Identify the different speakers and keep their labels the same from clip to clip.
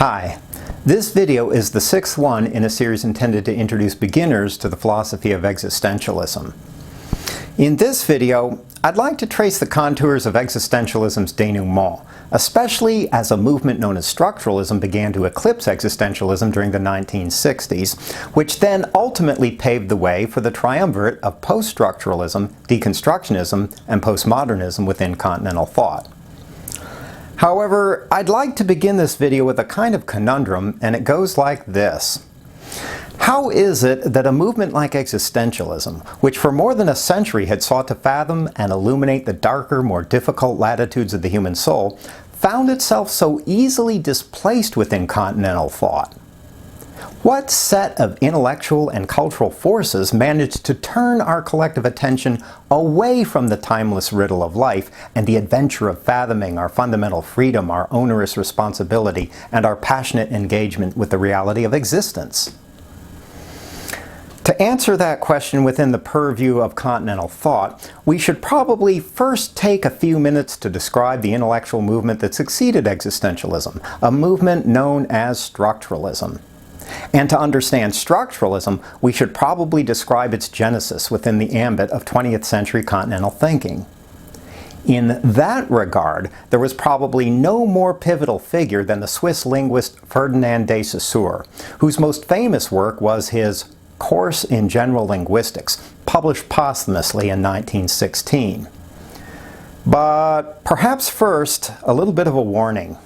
Speaker 1: Hi, this video is the sixth one in a series intended to introduce beginners to the philosophy of existentialism. In this video, I'd like to trace the contours of existentialism's denouement, especially as a movement known as structuralism began to eclipse existentialism during the 1960s, which then ultimately paved the way for the triumvirate of post-structuralism, deconstructionism, and postmodernism within continental thought. However, I'd like to begin this video with a kind of conundrum, and it goes like this. How is it that a movement like existentialism, which for more than a century had sought to fathom and illuminate the darker, more difficult latitudes of the human soul, found itself so easily displaced within continental thought? What set of intellectual and cultural forces managed to turn our collective attention away from the timeless riddle of life and the adventure of fathoming our fundamental freedom, our onerous responsibility, and our passionate engagement with the reality of existence? To answer that question within the purview of continental thought, we should probably first take a few minutes to describe the intellectual movement that succeeded existentialism, a movement known as structuralism. And to understand structuralism, we should probably describe its genesis within the ambit of 20th century continental thinking. In that regard, there was probably no more pivotal figure than the Swiss linguist Ferdinand De Saussure, whose most famous work was his Course in General Linguistics, published posthumously in 1916. But perhaps first, a little bit of a warning.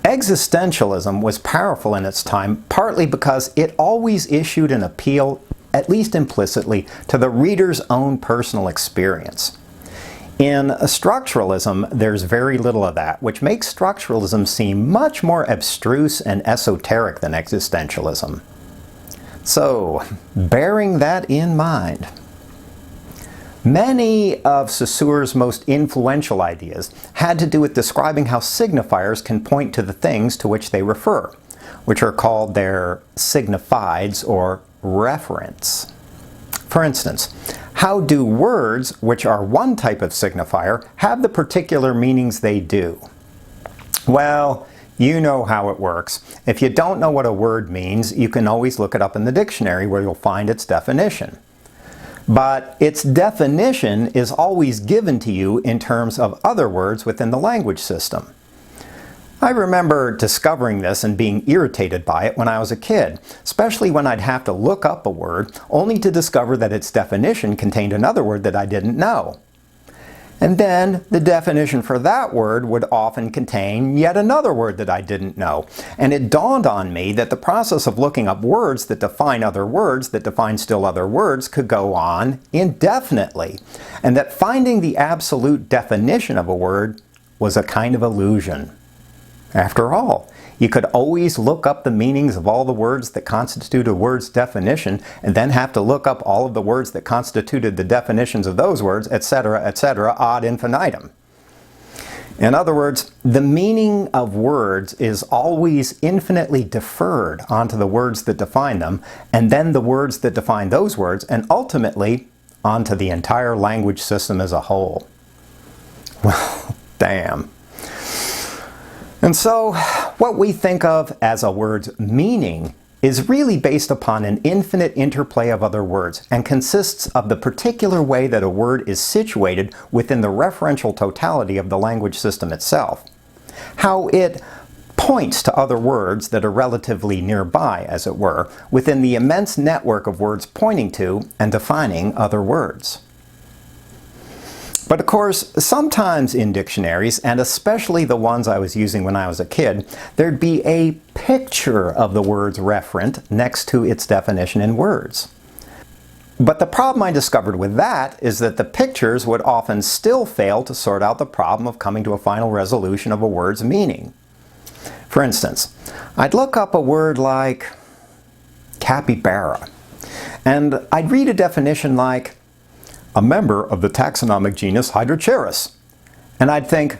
Speaker 1: Existentialism was powerful in its time, partly because it always issued an appeal, at least implicitly, to the reader's own personal experience. In structuralism, there's very little of that, which makes structuralism seem much more abstruse and esoteric than existentialism. So, bearing that in mind, many of Saussure's most influential ideas had to do with describing how signifiers can point to the things to which they refer, which are called their signifieds or referents. For instance, how do words, which are one type of signifier, have the particular meanings they do? Well, you know how it works. If you don't know what a word means, you can always look it up in the dictionary where you'll find its definition. But its definition is always given to you in terms of other words within the language system. I remember discovering this and being irritated by it when I was a kid, especially when I'd have to look up a word only to discover that its definition contained another word that I didn't know. And then the definition for that word would often contain yet another word that I didn't know. And it dawned on me that the process of looking up words that define other words that define still other words could go on indefinitely. And that finding the absolute definition of a word was a kind of illusion. After all, you could always look up the meanings of all the words that constitute a word's definition and then have to look up all of the words that constituted the definitions of those words, etc., ad infinitum. In other words, the meaning of words is always infinitely deferred onto the words that define them, and then the words that define those words, and ultimately onto the entire language system as a whole. Well, damn. And so, what we think of as a word's meaning is really based upon an infinite interplay of other words and consists of the particular way that a word is situated within the referential totality of the language system itself. How it points to other words that are relatively nearby, as it were, within the immense network of words pointing to and defining other words. But of course, sometimes in dictionaries, and especially the ones I was using when I was a kid, there'd be a picture of the word's referent next to its definition in words. But the problem I discovered with that is that the pictures would often still fail to sort out the problem of coming to a final resolution of a word's meaning. For instance, I'd look up a word like capybara, and I'd read a definition like a member of the taxonomic genus Hydrochaeris. And I'd think,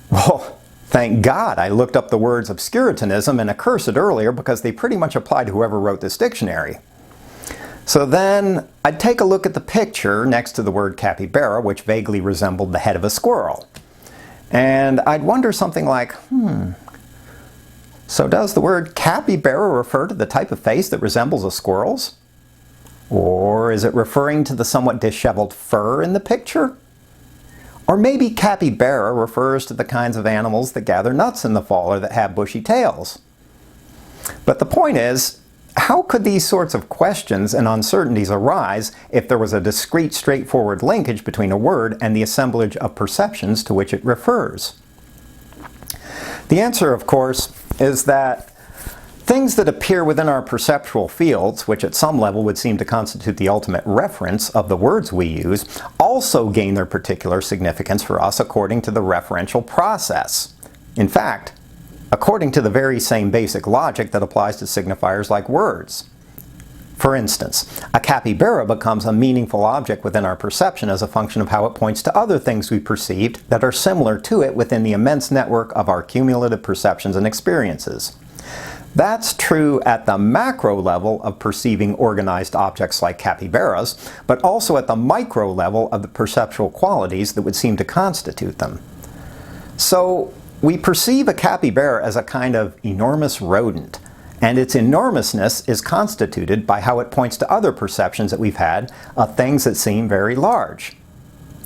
Speaker 1: well, thank God I looked up the words obscurantism and accursed earlier because they pretty much apply to whoever wrote this dictionary. So then I'd take a look at the picture next to the word capybara, which vaguely resembled the head of a squirrel. And I'd wonder something like, So does the word capybara refer to the type of face that resembles a squirrel's? Or is it referring to the somewhat disheveled fur in the picture? Or maybe capybara refers to the kinds of animals that gather nuts in the fall or that have bushy tails. But the point is, how could these sorts of questions and uncertainties arise if there was a discrete, straightforward linkage between a word and the assemblage of perceptions to which it refers? The answer, of course, is that things that appear within our perceptual fields, which at some level would seem to constitute the ultimate reference of the words we use, also gain their particular significance for us according to the referential process. In fact, according to the very same basic logic that applies to signifiers like words. For instance, a capybara becomes a meaningful object within our perception as a function of how it points to other things we perceived that are similar to it within the immense network of our cumulative perceptions and experiences. That's true at the macro level of perceiving organized objects like capybaras, but also at the micro level of the perceptual qualities that would seem to constitute them. So, we perceive a capybara as a kind of enormous rodent, and its enormousness is constituted by how it points to other perceptions that we've had of things that seem very large,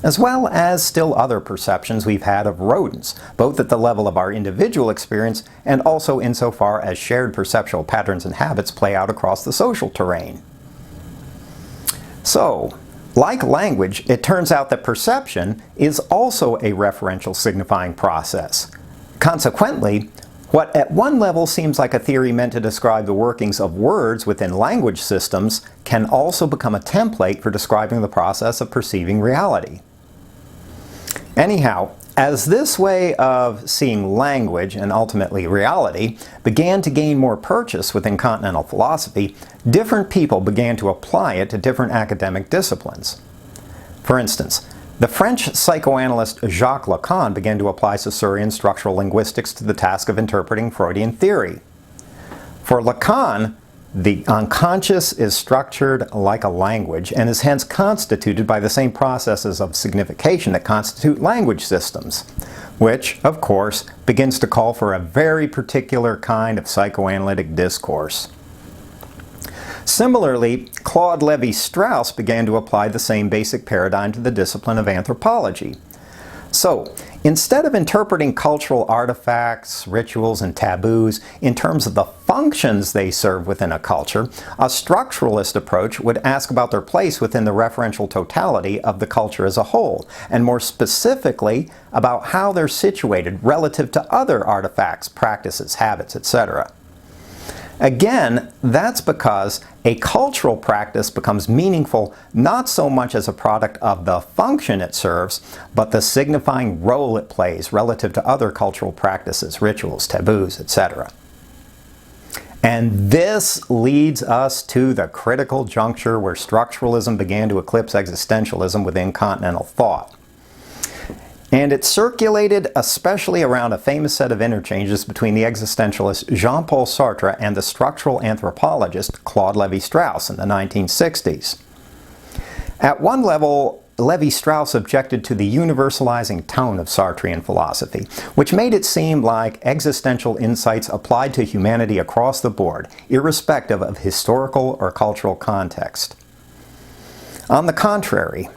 Speaker 1: as well as still other perceptions we've had of rodents, both at the level of our individual experience and also insofar as shared perceptual patterns and habits play out across the social terrain. So, like language, it turns out that perception is also a referential signifying process. Consequently, what at one level seems like a theory meant to describe the workings of words within language systems can also become a template for describing the process of perceiving reality. Anyhow, as this way of seeing language and ultimately reality began to gain more purchase within continental philosophy, different people began to apply it to different academic disciplines. For instance, the French psychoanalyst Jacques Lacan began to apply Saussurean structural linguistics to the task of interpreting Freudian theory. For Lacan, the unconscious is structured like a language and is hence constituted by the same processes of signification that constitute language systems, which, of course, begins to call for a very particular kind of psychoanalytic discourse. Similarly, Claude Lévi-Strauss began to apply the same basic paradigm to the discipline of anthropology. So, instead of interpreting cultural artifacts, rituals, and taboos in terms of the functions they serve within a culture, a structuralist approach would ask about their place within the referential totality of the culture as a whole, and more specifically, about how they're situated relative to other artifacts, practices, habits, etc. Again, that's because a cultural practice becomes meaningful not so much as a product of the function it serves, but the signifying role it plays relative to other cultural practices, rituals, taboos, etc. And this leads us to the critical juncture where structuralism began to eclipse existentialism within continental thought. And it circulated especially around a famous set of interchanges between the existentialist Jean-Paul Sartre and the structural anthropologist Claude Lévi-Strauss in the 1960s. At one level, Lévi-Strauss objected to the universalizing tone of Sartrean philosophy, which made it seem like existential insights applied to humanity across the board, irrespective of historical or cultural context. On the contrary,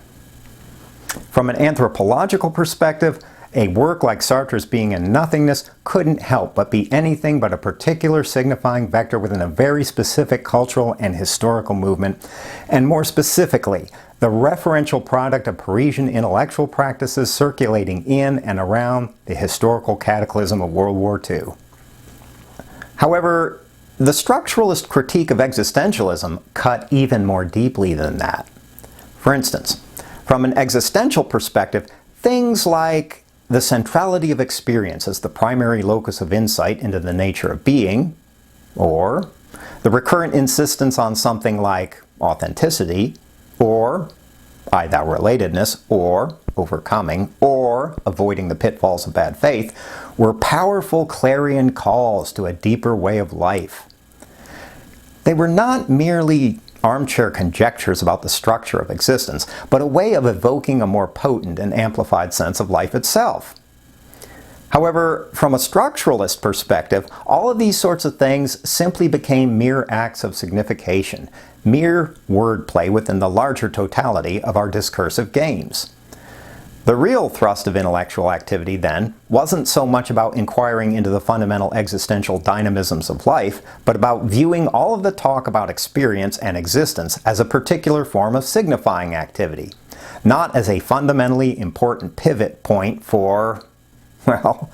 Speaker 1: from an anthropological perspective, a work like Sartre's Being and Nothingness couldn't help but be anything but a particular signifying vector within a very specific cultural and historical movement, and more specifically, the referential product of Parisian intellectual practices circulating in and around the historical cataclysm of World War II. However, the structuralist critique of existentialism cut even more deeply than that. For instance, from an existential perspective, things like the centrality of experience as the primary locus of insight into the nature of being, or the recurrent insistence on something like authenticity, or I-thou relatedness, or overcoming, or avoiding the pitfalls of bad faith, were powerful clarion calls to a deeper way of life. They were not merely armchair conjectures about the structure of existence, but a way of evoking a more potent and amplified sense of life itself. However, from a structuralist perspective, all of these sorts of things simply became mere acts of signification, mere wordplay within the larger totality of our discursive games. The real thrust of intellectual activity, then, wasn't so much about inquiring into the fundamental existential dynamisms of life, but about viewing all of the talk about experience and existence as a particular form of signifying activity, not as a fundamentally important pivot point for, well,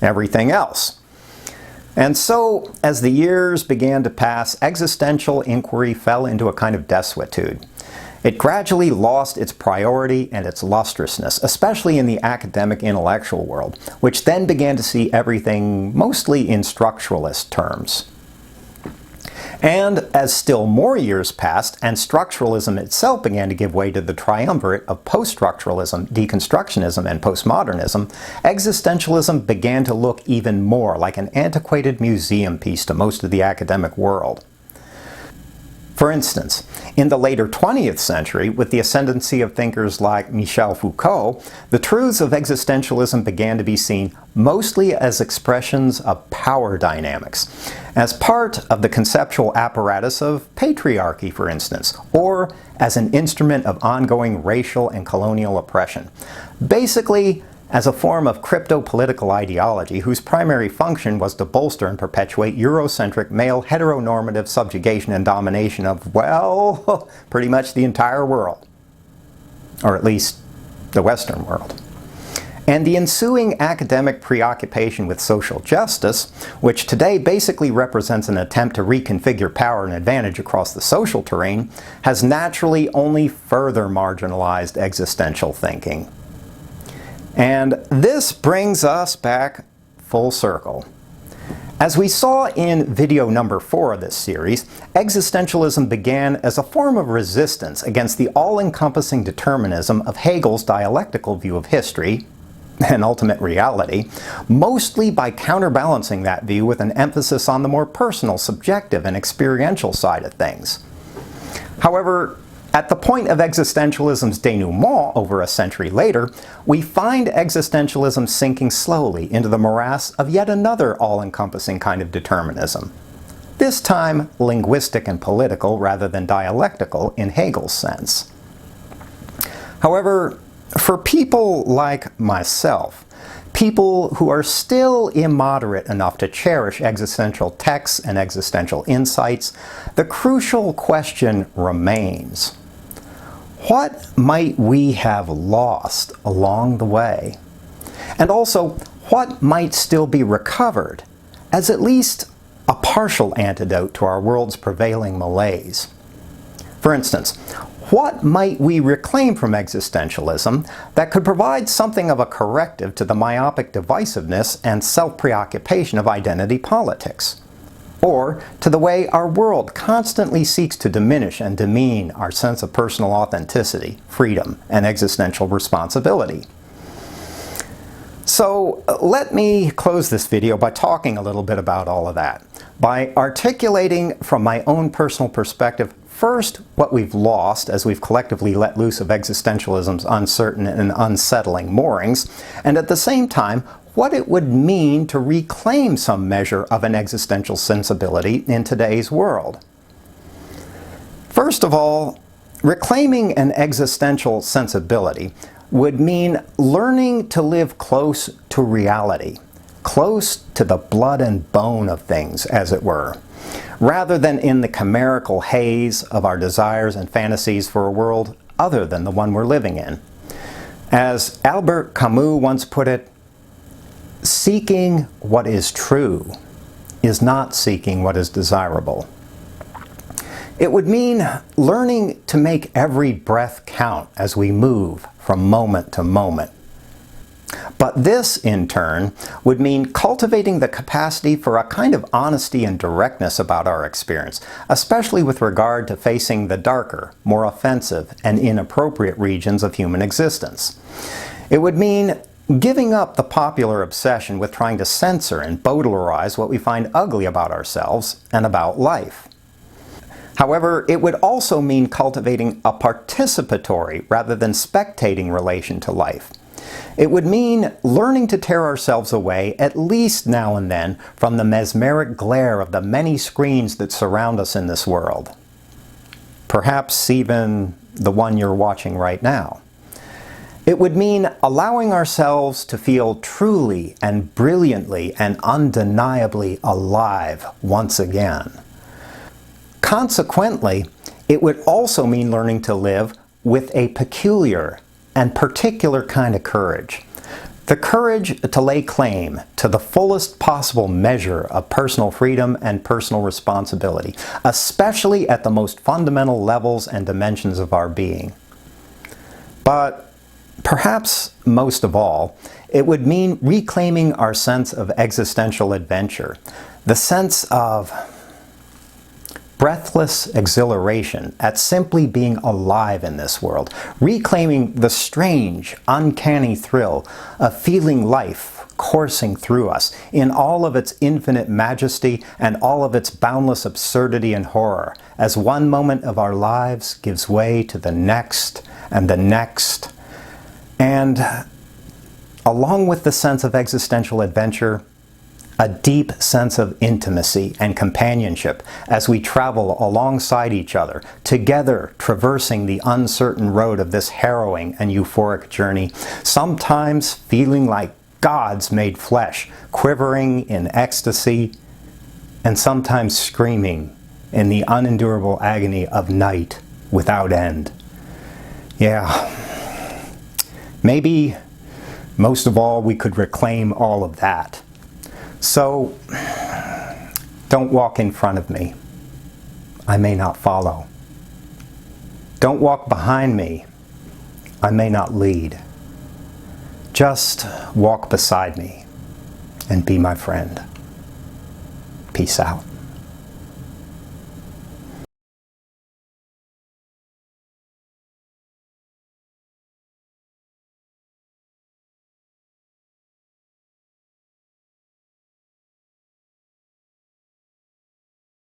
Speaker 1: everything else. And so, as the years began to pass, existential inquiry fell into a kind of desuetude. It gradually lost its priority and its lustrousness, especially in the academic intellectual world, which then began to see everything mostly in structuralist terms. And as still more years passed and structuralism itself began to give way to the triumvirate of post-structuralism, deconstructionism, and postmodernism, existentialism began to look even more like an antiquated museum piece to most of the academic world. For instance, in the later 20th century, with the ascendancy of thinkers like Michel Foucault, the truths of existentialism began to be seen mostly as expressions of power dynamics, as part of the conceptual apparatus of patriarchy, for instance, or as an instrument of ongoing racial and colonial oppression. Basically, as a form of crypto-political ideology whose primary function was to bolster and perpetuate Eurocentric male heteronormative subjugation and domination of, well, pretty much the entire world. Or at least the Western world. And the ensuing academic preoccupation with social justice, which today basically represents an attempt to reconfigure power and advantage across the social terrain, has naturally only further marginalized existential thinking. And this brings us back full circle. As we saw in video number 4 of this series, existentialism began as a form of resistance against the all-encompassing determinism of Hegel's dialectical view of history and ultimate reality, mostly by counterbalancing that view with an emphasis on the more personal, subjective, and experiential side of things. However, at the point of existentialism's denouement over a century later, we find existentialism sinking slowly into the morass of yet another all-encompassing kind of determinism. This time linguistic and political rather than dialectical in Hegel's sense. However, for people like myself, people who are still immoderate enough to cherish existential texts and existential insights, the crucial question remains: what might we have lost along the way? And also, what might still be recovered as at least a partial antidote to our world's prevailing malaise? For instance, what might we reclaim from existentialism that could provide something of a corrective to the myopic divisiveness and self-preoccupation of identity politics? Or to the way our world constantly seeks to diminish and demean our sense of personal authenticity, freedom, and existential responsibility. So let me close this video by talking a little bit about all of that, by articulating from my own personal perspective first what we've lost as we've collectively let loose of existentialism's uncertain and unsettling moorings, and at the same time what it would mean to reclaim some measure of an existential sensibility in today's world. First of all, reclaiming an existential sensibility would mean learning to live close to reality, close to the blood and bone of things, as it were, rather than in the chimerical haze of our desires and fantasies for a world other than the one we're living in. As Albert Camus once put it, seeking what is true is not seeking what is desirable. It would mean learning to make every breath count as we move from moment to moment. But this, in turn, would mean cultivating the capacity for a kind of honesty and directness about our experience, especially with regard to facing the darker, more offensive, and inappropriate regions of human existence. It would mean giving up the popular obsession with trying to censor and Baudelarize what we find ugly about ourselves and about life. However, it would also mean cultivating a participatory rather than spectating relation to life. It would mean learning to tear ourselves away, at least now and then, from the mesmeric glare of the many screens that surround us in this world. Perhaps even the one you're watching right now. It would mean allowing ourselves to feel truly and brilliantly and undeniably alive once again. Consequently, it would also mean learning to live with a peculiar and particular kind of courage. The courage to lay claim to the fullest possible measure of personal freedom and personal responsibility, especially at the most fundamental levels and dimensions of our being. But perhaps most of all, it would mean reclaiming our sense of existential adventure, the sense of breathless exhilaration at simply being alive in this world, reclaiming the strange, uncanny thrill of feeling life coursing through us in all of its infinite majesty and all of its boundless absurdity and horror, as one moment of our lives gives way to the next and the next. And along with the sense of existential adventure, a deep sense of intimacy and companionship as we travel alongside each other, together traversing the uncertain road of this harrowing and euphoric journey, sometimes feeling like gods made flesh, quivering in ecstasy, and sometimes screaming in the unendurable agony of night without end. Yeah, maybe most of all we could reclaim all of that. So, don't walk in front of me. I may not follow. Don't walk behind me. I may not lead. Just walk beside me and be my friend. Peace out.